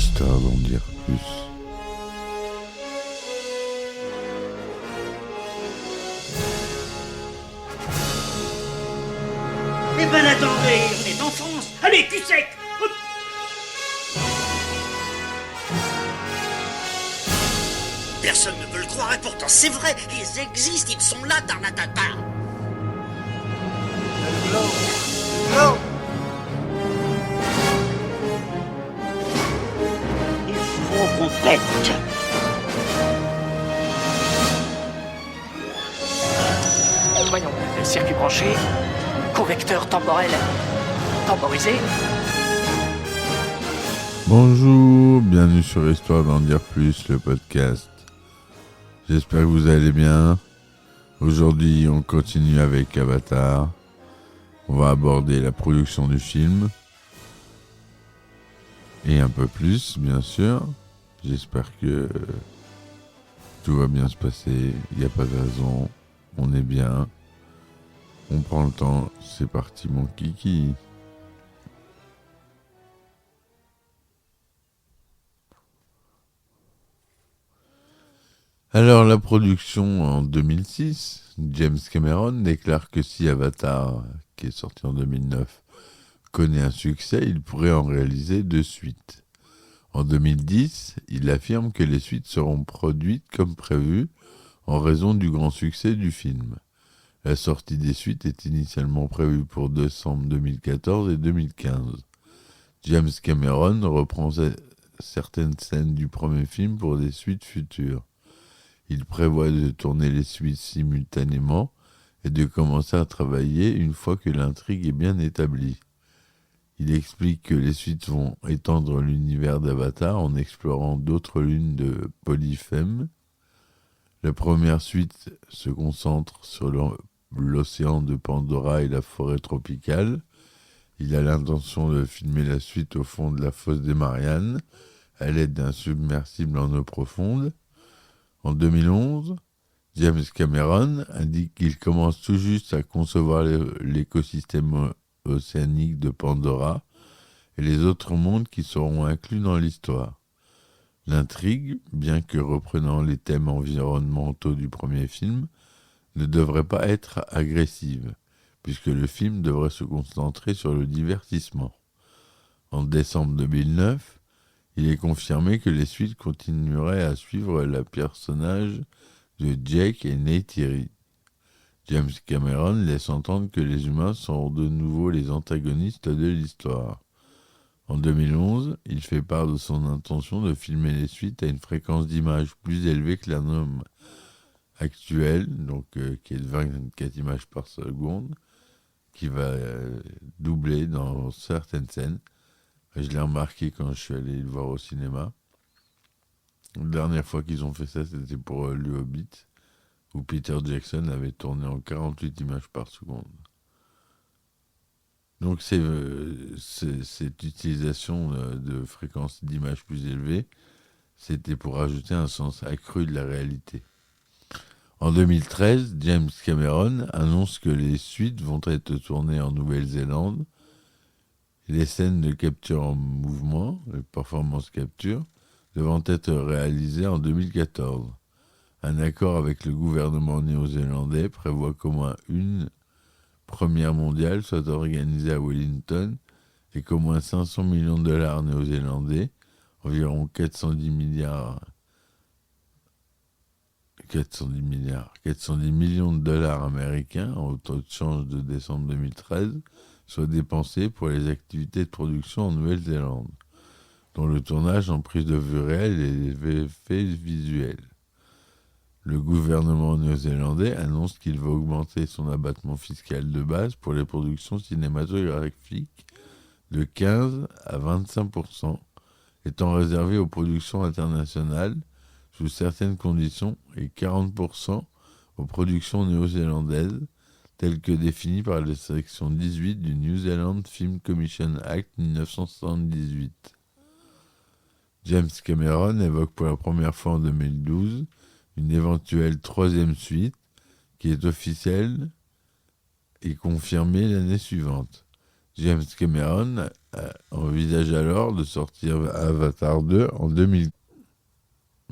Histoire d'en dire plus. Eh ben attendez, on est en France. Allez, cul sec. Hop. Personne ne peut le croire et pourtant c'est vrai, ils existent, ils sont là, Tarnatata. Glow. Il faut qu'on pète. Voyons, circuit branché, correcteur temporel temporisé. Bonjour, bienvenue sur Histoire d'en dire plus, le podcast. J'espère que vous allez bien. Aujourd'hui, on continue avec Avatar. On va aborder la production du film. Et un peu plus, bien sûr. J'espère que tout va bien se passer. Il n'y a pas de raison. On est bien. On prend le temps. C'est parti, mon kiki. Alors, la production en 2006, James Cameron déclare que si Avatar, qui est sorti en 2009, connaît un succès, il pourrait en réaliser 2 suites. En 2010, il affirme que les suites seront produites comme prévu en raison du grand succès du film. La sortie des suites est initialement prévue pour décembre 2014 et 2015. James Cameron reprend certaines scènes du premier film pour des suites futures. Il prévoit de tourner les suites simultanément et de commencer à travailler une fois que l'intrigue est bien établie. Il explique que les suites vont étendre l'univers d'Avatar en explorant d'autres lunes de Polyphème. La première suite se concentre sur l'océan de Pandora et la forêt tropicale. Il a l'intention de filmer la suite au fond de la fosse des Mariannes à l'aide d'un submersible en eau profonde. En 2011, James Cameron indique qu'il commence tout juste à concevoir l'écosystème océanique de Pandora et les autres mondes qui seront inclus dans l'histoire. L'intrigue, bien que reprenant les thèmes environnementaux du premier film, ne devrait pas être agressive, puisque le film devrait se concentrer sur le divertissement. En décembre 2009, il est confirmé que les suites continueraient à suivre le personnage de Jake et Neytiri. James Cameron laisse entendre que les humains seront de nouveau les antagonistes de l'histoire. En 2011, il fait part de son intention de filmer les suites à une fréquence d'image plus élevée que la norme actuelle, qui est de 24 images par seconde, qui va doubler dans certaines scènes. Je l'ai remarqué quand je suis allé le voir au cinéma. La dernière fois qu'ils ont fait ça, c'était pour Le Hobbit, où Peter Jackson avait tourné en 48 images par seconde. Donc cette utilisation de fréquences d'image plus élevées, c'était pour ajouter un sens accru de la réalité. En 2013, James Cameron annonce que les suites vont être tournées en Nouvelle-Zélande. Les scènes de capture en mouvement, les performance capture, devant être réalisées en 2014. Un accord avec le gouvernement néo-zélandais prévoit qu'au moins une première mondiale soit organisée à Wellington et qu'au moins 500 millions de dollars néo-zélandais, environ 410 millions de dollars américains en taux de change de décembre 2013, soient dépensés pour les activités de production en Nouvelle-Zélande, dont le tournage en prise de vue réelle et les effets visuels. Le gouvernement néo-zélandais annonce qu'il va augmenter son abattement fiscal de base pour les productions cinématographiques de 15 à 25%, étant réservé aux productions internationales sous certaines conditions et 40% aux productions néo-zélandaises, telles que définies par la section 18 du New Zealand Film Commission Act 1978. James Cameron évoque pour la première fois en 2012 une éventuelle 3e suite qui est officielle et confirmée l'année suivante. James Cameron envisage alors de sortir Avatar 2 en 2000.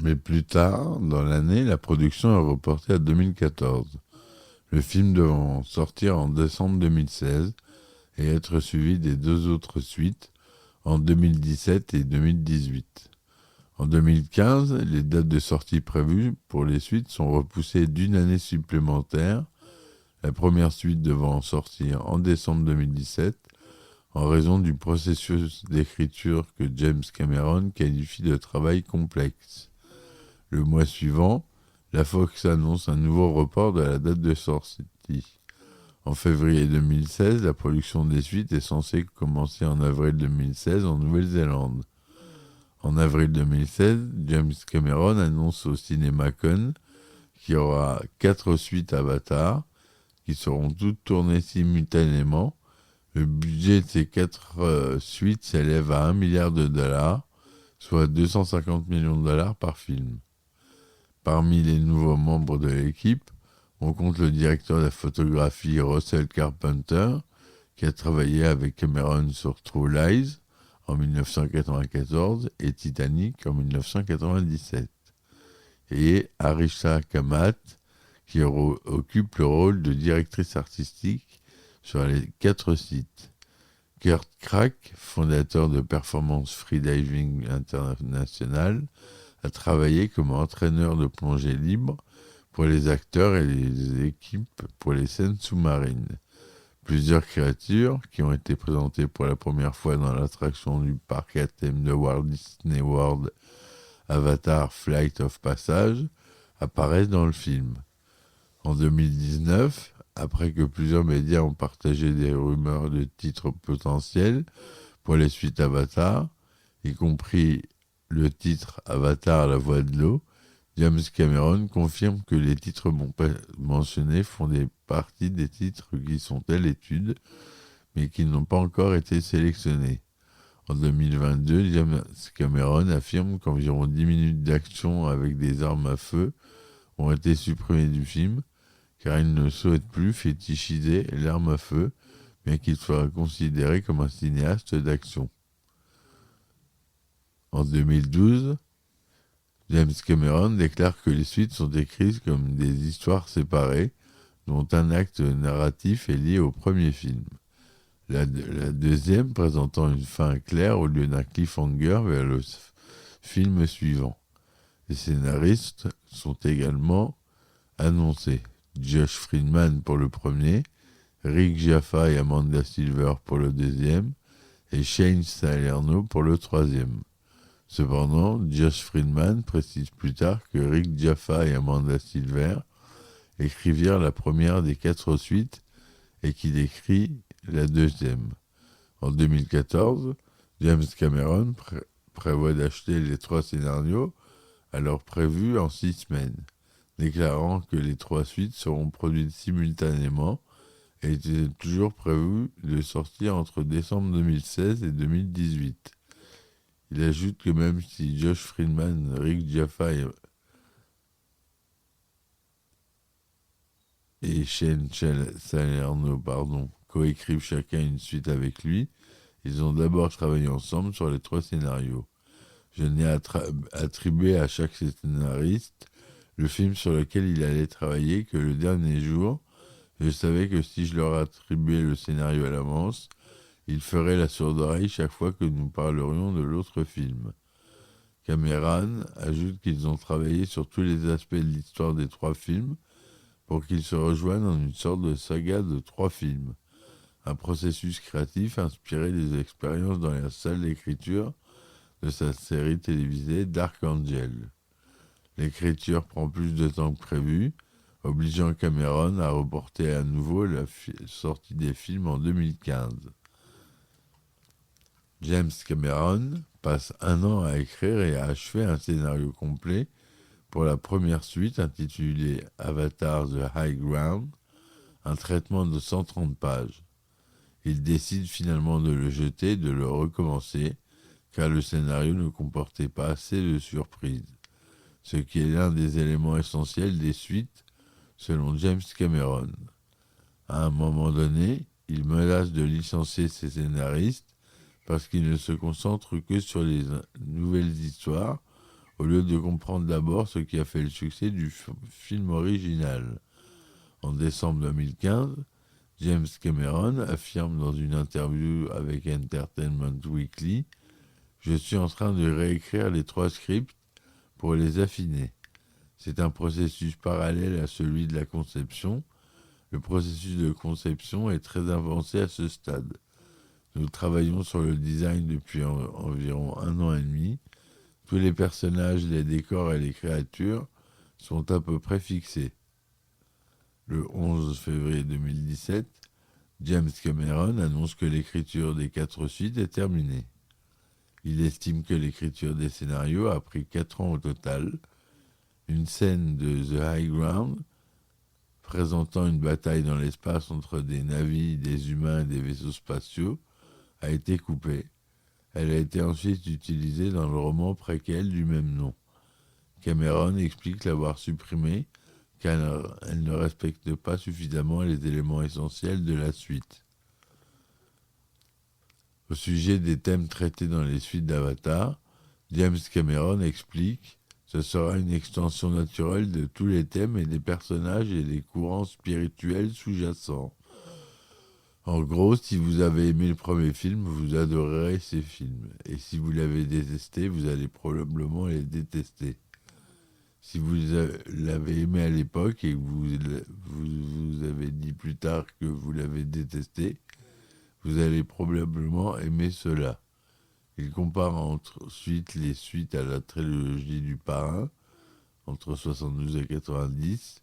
Mais plus tard, dans l'année, la production est reportée à 2014. Le film devant sortir en décembre 2016 et être suivi des 2 autres suites en 2017 et 2018. En 2015, les dates de sortie prévues pour les suites sont repoussées d'1 année supplémentaire, la première suite devant sortir en décembre 2017, en raison du processus d'écriture que James Cameron qualifie de travail complexe. Le mois suivant, la Fox annonce un nouveau report de la date de sortie. En février 2016, la production des suites est censée commencer en avril 2016 en Nouvelle-Zélande. En avril 2016, James Cameron annonce au CinemaCon qu'il y aura 4 suites Avatar qui seront toutes tournées simultanément. Le budget de ces 4 suites s'élève à $1 milliard, soit 250 millions de dollars par film. Parmi les nouveaux membres de l'équipe, on compte le directeur de la photographie Russell Carpenter, qui a travaillé avec Cameron sur True Lies en 1994 et Titanic en 1997, et Arisha Kamat, qui occupe le rôle de directrice artistique sur les 4 sites. Kurt Crack, fondateur de Performance Freediving International, a travaillé comme entraîneur de plongée libre pour les acteurs et les équipes pour les scènes sous-marines. Plusieurs créatures qui ont été présentées pour la première fois dans l'attraction du parc à thème de Walt Disney World, Avatar Flight of Passage, apparaissent dans le film. En 2019, après que plusieurs médias ont partagé des rumeurs de titres potentiels pour les suites Avatar, y compris le titre Avatar la voix de l'eau, James Cameron confirme que les titres mentionnés font partie des titres qui sont à l'étude, mais qui n'ont pas encore été sélectionnés. En 2022, James Cameron affirme qu'environ 10 minutes d'action avec des armes à feu ont été supprimées du film, car il ne souhaite plus fétichiser l'arme à feu, bien qu'il soit considéré comme un cinéaste d'action. En 2012, James Cameron déclare que les suites sont écrites comme des histoires séparées, dont un acte narratif est lié au premier film. La deuxième présentant une fin claire au lieu d'un cliffhanger vers le film suivant. Les scénaristes sont également annoncés. Josh Friedman pour le premier, Rick Jaffa et Amanda Silver pour le deuxième, et Shane Salerno pour le troisième. Cependant, Josh Friedman précise plus tard que Rick Jaffa et Amanda Silver écrivirent la première des 4 suites et qu'il écrit la deuxième. En 2014, James Cameron prévoit d'acheter les 3 scénarios alors prévus en 6 semaines, déclarant que les 3 suites seront produites simultanément et étaient toujours prévues de sortir entre décembre 2016 et 2018. Il ajoute que même si Josh Friedman, Rick Jaffa et Shane Salerno coécrivent chacun une suite avec lui, ils ont d'abord travaillé ensemble sur les 3 scénarios. Je n'ai attribué à chaque scénariste le film sur lequel il allait travailler que le dernier jour. Je savais que si je leur attribuais le scénario à l'avance, ils feraient la sourde oreille chaque fois que nous parlerions de l'autre film. Cameron ajoute qu'ils ont travaillé sur tous les aspects de l'histoire des 3 films pour qu'ils se rejoignent en une sorte de saga de 3 films. Un processus créatif inspiré des expériences dans la salle d'écriture de sa série télévisée Dark Angel. L'écriture prend plus de temps que prévu, obligeant Cameron à reporter à nouveau la sortie des films en 2015. James Cameron passe 1 an à écrire et à achever un scénario complet pour la première suite intitulée Avatar The High Ground, un traitement de 130 pages. Il décide finalement de le jeter et de le recommencer, car le scénario ne comportait pas assez de surprises, ce qui est l'un des éléments essentiels des suites, selon James Cameron. À un moment donné, il menace de licencier ses scénaristes parce qu'ils ne se concentrent que sur les nouvelles histoires, au lieu de comprendre d'abord ce qui a fait le succès du film original. En décembre 2015, James Cameron affirme dans une interview avec Entertainment Weekly « Je suis en train de réécrire les 3 scripts pour les affiner. C'est un processus parallèle à celui de la conception. Le processus de conception est très avancé à ce stade. Nous travaillons sur le design depuis environ 1 an et demi. Tous les personnages, les décors et les créatures sont à peu près fixés. » Le 11 février 2017, James Cameron annonce que l'écriture des 4 suites est terminée. Il estime que l'écriture des scénarios a pris 4 ans au total. Une scène de The High Ground, présentant une bataille dans l'espace entre des navires, des humains et des vaisseaux spatiaux, a été coupée. Elle a été ensuite utilisée dans le roman préquel du même nom. Cameron explique l'avoir supprimée car elle ne respecte pas suffisamment les éléments essentiels de la suite. Au sujet des thèmes traités dans les suites d'Avatar, James Cameron explique « Ce sera une extension naturelle de tous les thèmes et des personnages et des courants spirituels sous-jacents. En gros, si vous avez aimé le premier film, vous adorerez ces films. Et si vous l'avez détesté, vous allez probablement les détester. Si vous l'avez aimé à l'époque et que vous avez dit plus tard que vous l'avez détesté, vous allez probablement aimer cela. » Il compare ensuite les suites à la trilogie du Parrain, entre 72 et 90,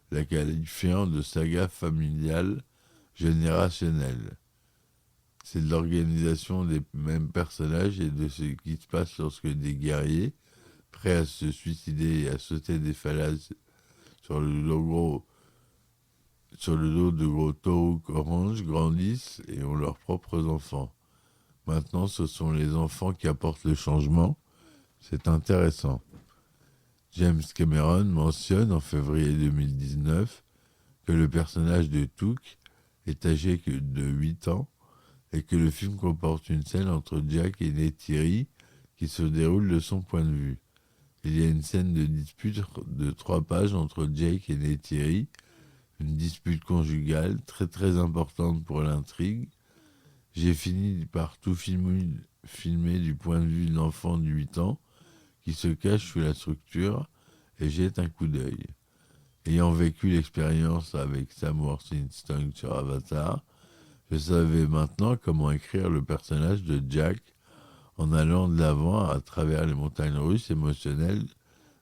la qualifiant de saga familiale générationnelle. C'est de l'organisation des mêmes personnages et de ce qui se passe lorsque des guerriers, prêts à se suicider et à sauter des falaises sur le dos de gros taureaux oranges, grandissent et ont leurs propres enfants. Maintenant, ce sont les enfants qui apportent le changement. C'est intéressant. James Cameron mentionne en février 2019 que le personnage de Took est âgé de 8 ans et que le film comporte une scène entre Jack et Neytiri qui se déroule de son point de vue. Il y a une scène de dispute de 3 pages entre Jake et Neytiri, une dispute conjugale très très importante pour l'intrigue. J'ai fini par tout filmer du point de vue de l'enfant de 8 ans qui se cache sous la structure et jette un coup d'œil. Ayant vécu l'expérience avec Sam Worthington sur Avatar, je savais maintenant comment écrire le personnage de Jack en allant de l'avant à travers les montagnes russes émotionnelles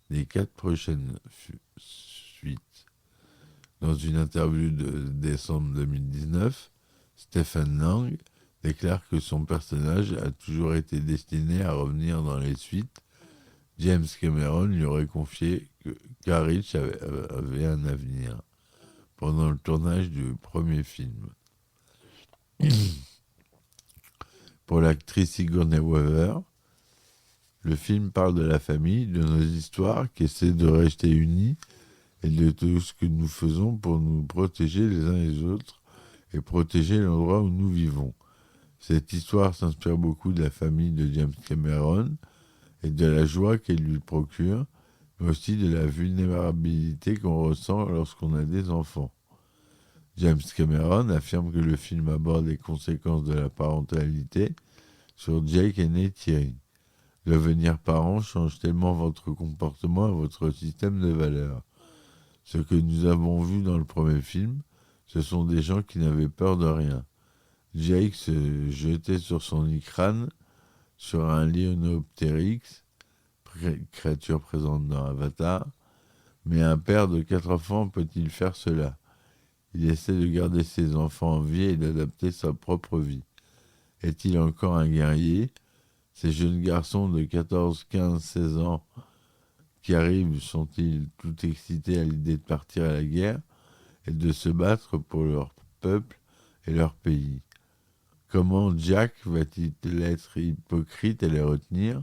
des 4 prochaines suites. Dans une interview de décembre 2019, Stephen Lang déclare que son personnage a toujours été destiné à revenir dans les suites. James Cameron lui aurait confié que Carrick avait un avenir pendant le tournage du premier film. Pour l'actrice Sigourney Weaver, le film parle de la famille, de nos histoires qui essaient de rester unis et de tout ce que nous faisons pour nous protéger les uns les autres et protéger l'endroit où nous vivons. Cette histoire s'inspire beaucoup de la famille de James Cameron et de la joie qu'elle lui procure, mais aussi de la vulnérabilité qu'on ressent lorsqu'on a des enfants. James Cameron affirme que le film aborde les conséquences de la parentalité sur Jake et Neytiri. Devenir parent change tellement votre comportement et votre système de valeurs. Ce que nous avons vu dans le premier film, ce sont des gens qui n'avaient peur de rien. Jake se jetait sur son crâne sur un Lionoptérix, créature présente dans Avatar, mais un père de 4 enfants peut-il faire cela ? Il essaie de garder ses enfants en vie et d'adapter sa propre vie. Est-il encore un guerrier ? Ces jeunes garçons de 14, 15, 16 ans qui arrivent sont-ils tout excités à l'idée de partir à la guerre et de se battre pour leur peuple et leur pays ? Comment Jack va-t-il être hypocrite et les retenir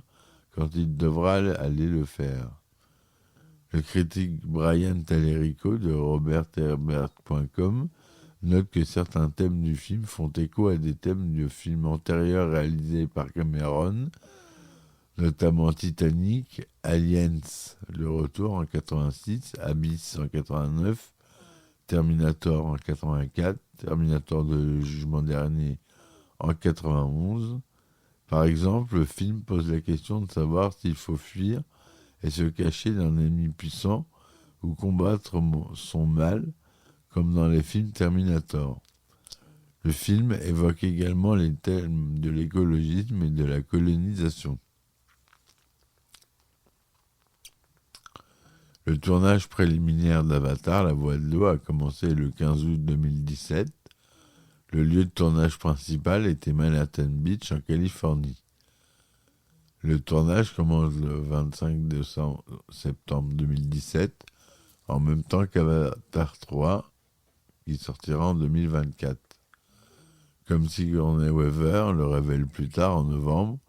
quand il devra aller le faire ? Le critique Brian Tallerico de RobertHerbert.com note que certains thèmes du film font écho à des thèmes de films antérieurs réalisés par Cameron, notamment Titanic, Aliens, Le Retour en 86, Abyss en 89, Terminator en 84, Terminator de Le Jugement Dernier en 91. Par exemple, le film pose la question de savoir s'il faut fuir et se cacher d'un ennemi puissant ou combattre son mal, comme dans les films Terminator. Le film évoque également les thèmes de l'écologisme et de la colonisation. Le tournage préliminaire d'Avatar, La Voix de l'eau, a commencé le 15 août 2017. Le lieu de tournage principal était Manhattan Beach, en Californie. Le tournage commence le 25 septembre 2017, en même temps qu'Avatar 3, qui sortira en 2024. Comme Sigourney Weaver le révèle plus tard, en novembre,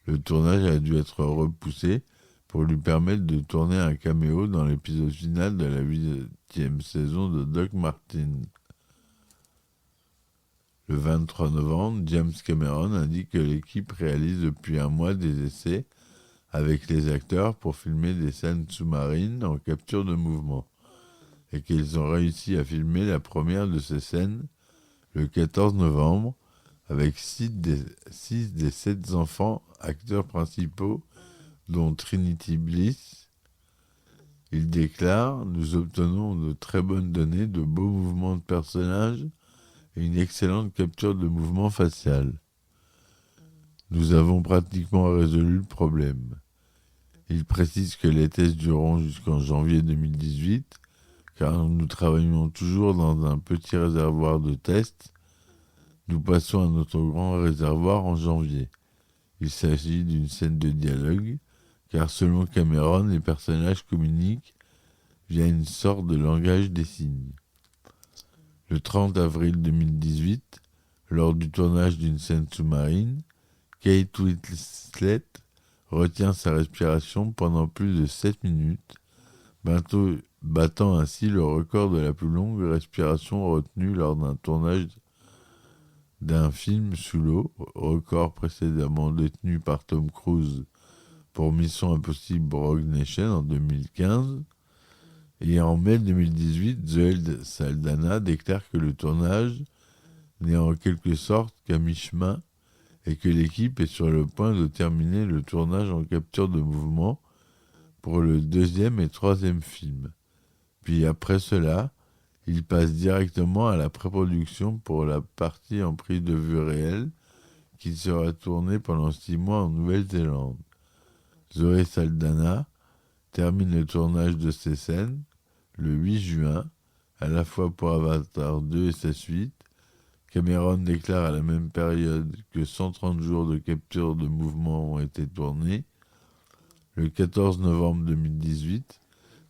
le tournage a dû être repoussé pour lui permettre de tourner un caméo dans l'épisode final de la 8e saison de Doc Martin. Le 23 novembre, James Cameron indique que l'équipe réalise depuis un mois des essais avec les acteurs pour filmer des scènes sous-marines en capture de mouvement, et qu'ils ont réussi à filmer la première de ces scènes le 14 novembre avec 6 des 7 enfants acteurs principaux, dont Trinity Bliss. Il déclare « Nous obtenons de très bonnes données, de beaux mouvements de personnages et une excellente capture de mouvement facial. Nous avons pratiquement résolu le problème. » Il précise que les tests dureront jusqu'en janvier 2018, car nous travaillons toujours dans un petit réservoir de tests. Nous passons à notre grand réservoir en janvier. Il s'agit d'une scène de dialogue, car selon Cameron, les personnages communiquent via une sorte de langage des signes. Le 30 avril 2018, lors du tournage d'une scène sous-marine, Kate Winslet retient sa respiration pendant plus de 7 minutes, battant ainsi le record de la plus longue respiration retenue lors d'un tournage d'un film sous l'eau, record précédemment détenu par Tom Cruise pour Mission Impossible Rogue Nation en 2015. Et en mai 2018, Zoé Saldana déclare que le tournage n'est en quelque sorte qu'à mi-chemin et que l'équipe est sur le point de terminer le tournage en capture de mouvement pour le 2e et 3e film. Puis après cela, il passe directement à la pré-production pour la partie en prise de vue réelle qui sera tournée pendant 6 mois en Nouvelle-Zélande. Zoé Saldana termine le tournage de ces scènes le 8 juin, à la fois pour Avatar 2 et sa suite. Cameron déclare à la même période que 130 jours de capture de mouvement ont été tournés. Le 14 novembre 2018,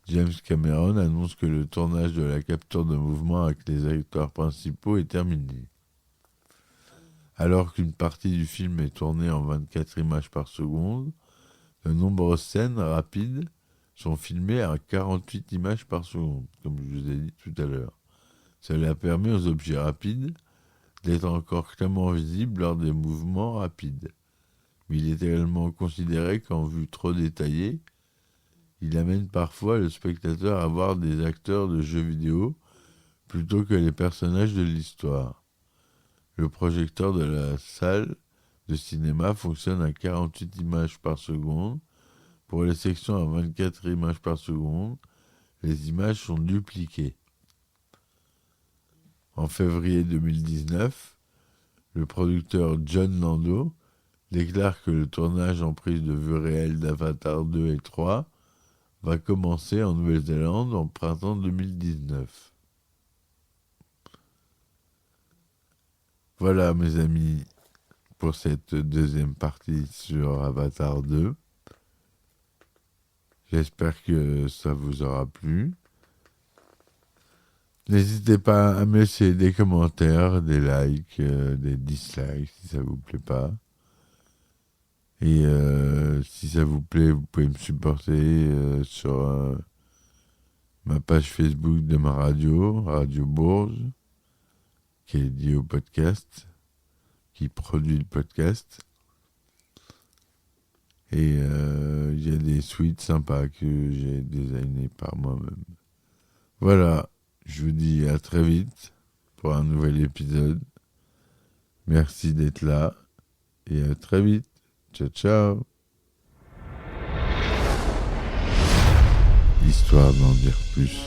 James Cameron annonce que le tournage de la capture de mouvement avec les acteurs principaux est terminé. Alors qu'une partie du film est tournée en 24 images par seconde, de nombreuses scènes rapides sont filmées à 48 images par seconde, comme je vous ai dit tout à l'heure. Cela permet aux objets rapides d'être encore clairement visibles lors des mouvements rapides. Mais il est également considéré qu'en vue trop détaillée, il amène parfois le spectateur à voir des acteurs de jeux vidéo plutôt que les personnages de l'histoire. Le projecteur de la salle de cinéma fonctionne à 48 images par seconde. Pour les sections à 24 images par seconde, les images sont dupliquées. En février 2019, le producteur John Lando déclare que le tournage en prise de vue réelle d'Avatar 2 et 3 va commencer en Nouvelle-Zélande en printemps 2019. Voilà, mes amis, pour cette deuxième partie sur Avatar 2. J'espère que ça vous aura plu. N'hésitez pas à me laisser des commentaires, des likes, des dislikes si ça vous plaît pas. Et si ça vous plaît, vous pouvez me supporter sur ma page Facebook de ma radio, Radio Bourges. qui est lié au podcast, qui produit le podcast. Et il y a des suites sympas que j'ai designées par moi-même. Voilà, je vous dis à très vite pour un nouvel épisode. Merci d'être là et à très vite. Ciao, ciao. Histoire d'en dire plus.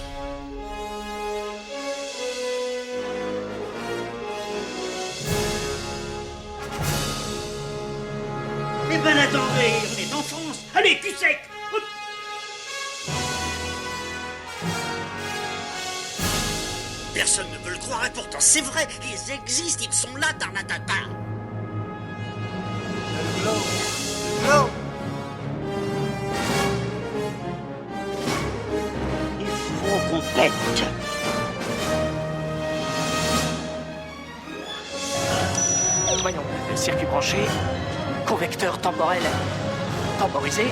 Eh ben attendez, on est en France. Allez, cul sec. Hop. Personne ne veut le croire et pourtant c'est vrai, ils existent, ils sont là, Tarnatata. Le globe. Le globe. Il faut qu'on pète. Voyons, circuit branché, convecteur temporel temporisé,